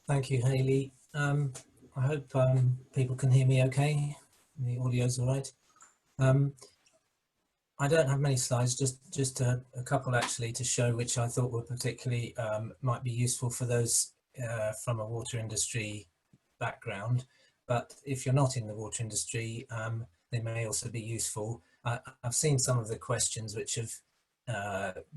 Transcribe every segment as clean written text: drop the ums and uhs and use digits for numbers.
Thank you, Hayley. I hope people can hear me okay. The audio's all right. I don't have many slides, just a couple actually to show, which I thought were particularly might be useful for those from a water industry background. But if you're not in the water industry, they may also be useful. I've seen some of the questions which have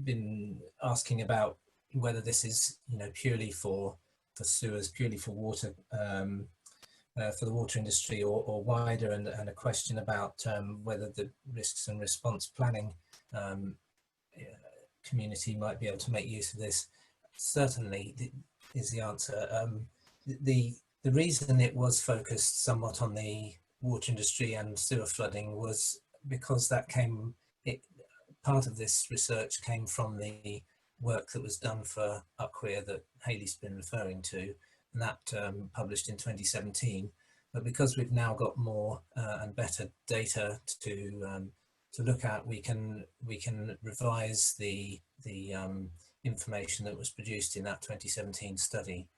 been asking about whether this is, purely for sewers, purely for water, for the water industry, or wider, and a question about whether the risks and response planning um, community might be able to make use of this. Certainly is the answer. The reason it was focused somewhat on the water industry and sewer flooding was because part of this research came from the work that was done for Uckwea that Hayley's been referring to, and that published in 2017. But because we've now got more and better data to look at, we can revise the information that was produced in that 2017 study.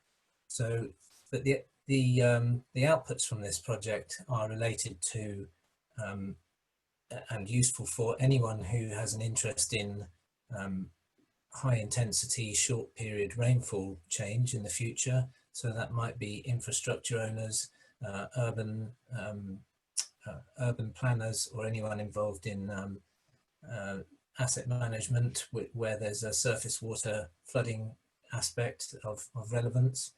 So, but the outputs from this project are related to and useful for anyone who has an interest in high intensity, short period rainfall change in the future. So that might be infrastructure owners, urban planners, or anyone involved in asset management where there's a surface water flooding aspect of relevance.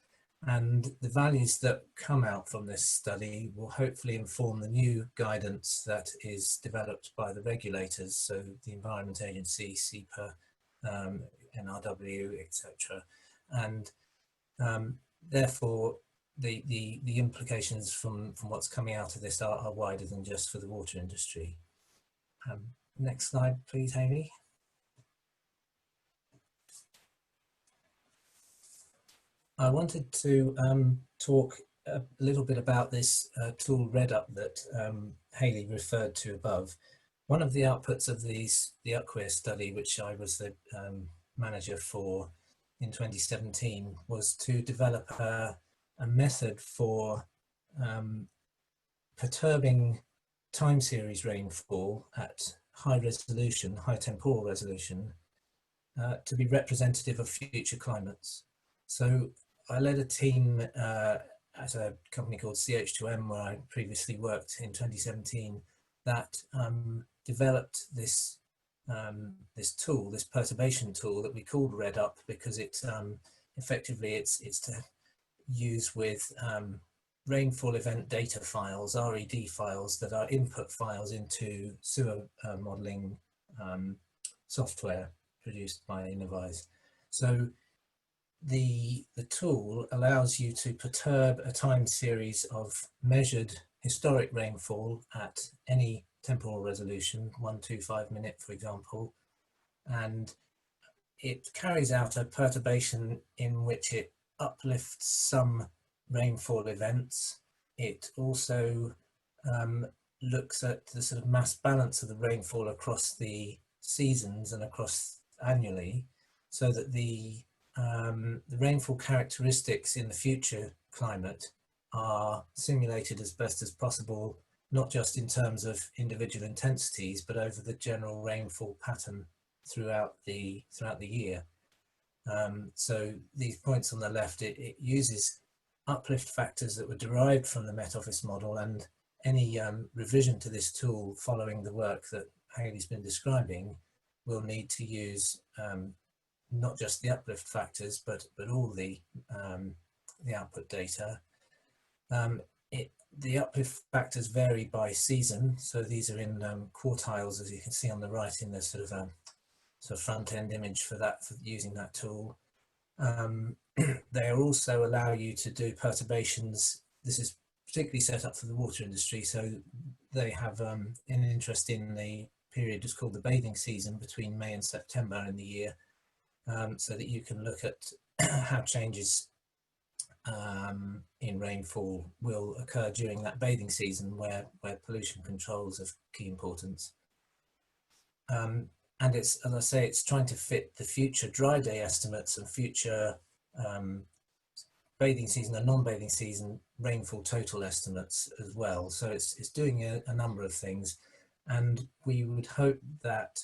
And the values that come out from this study will hopefully inform the new guidance that is developed by the regulators, so the Environment Agency, SEPA, NRW, etc. And therefore, the implications from what's coming out of this are wider than just for the water industry. Next slide, please, Hayley. I wanted to talk a little bit about this tool REDUP that Hayley referred to above. One of the outputs of the Uckwea study, which I was the manager for in 2017, was to develop a method for perturbing time series rainfall at high resolution, high temporal resolution, to be representative of future climates. So I led a team at a company called CH2M, where I previously worked in 2017, that developed this this tool, this perturbation tool that we called REDUP, because it effectively it's to use with rainfall event data files, RED files, that are input files into sewer modeling software produced by Innovise. So the tool allows you to perturb a time series of measured historic rainfall at any temporal resolution, 125 minute, for example, and it carries out a perturbation in which it uplifts some rainfall events. It also looks at the sort of mass balance of the rainfall across the seasons and across annually, so that the rainfall characteristics in the future climate are simulated as best as possible, not just in terms of individual intensities, but over the general rainfall pattern throughout the year. So these points on the left, it uses uplift factors that were derived from the Met Office model, and any revision to this tool following the work that Hayley's been describing will need to use not just the uplift factors, but all the output data. The uplift factors vary by season, so these are in quartiles, as you can see on the right in the sort of front end image for using that tool. They also allow you to do perturbations. This is particularly set up for the water industry, so they have an interest in the period just called the bathing season between May and September in the year, so that you can look at how changes in rainfall will occur during that bathing season, where pollution control is of key importance. And it's, as I say, it's trying to fit the future dry day estimates and future bathing season and non-bathing season rainfall total estimates as well. So it's doing a number of things, and we would hope that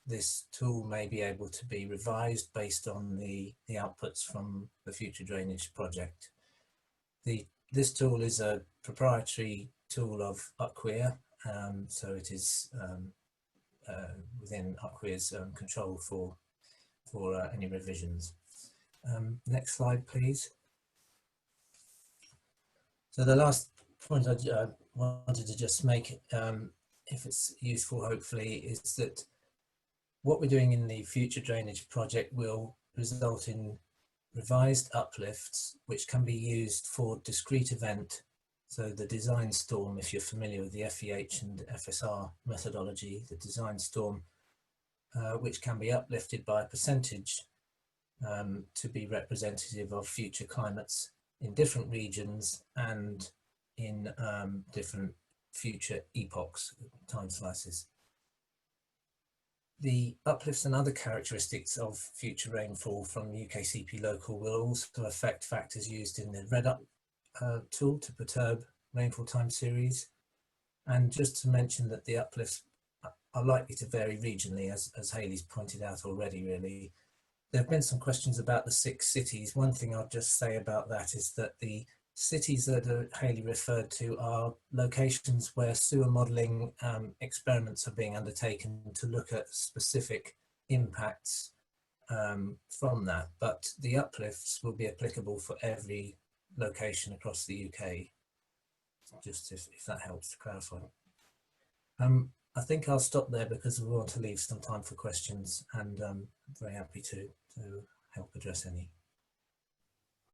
this tool may be able to be revised based on the outputs from the Future Drainage project. This tool is a proprietary tool of UCWEAR, so it is within UCWEAR's control for any revisions. Next slide, please. So the last point I wanted to just make, if it's useful, hopefully, is that what we're doing in the Future Drainage project will result in revised uplifts, which can be used for discrete event. So the design storm, if you're familiar with the FEH and FSR methodology, the design storm, which can be uplifted by a percentage to be representative of future climates in different regions and in different future epochs, time slices. The uplifts and other characteristics of future rainfall from UKCP local will also affect factors used in the REDUP tool to perturb rainfall time series. And just to mention that the uplifts are likely to vary regionally, as Hayley's pointed out already, really. There have been some questions about the 6 cities. One thing I'll just say about that is that the cities that Hayley referred to are locations where sewer modelling experiments are being undertaken to look at specific impacts from that, but the uplifts will be applicable for every location across the UK, just if that helps to clarify. I think I'll stop there because we want to leave some time for questions, and I'm very happy to help address any.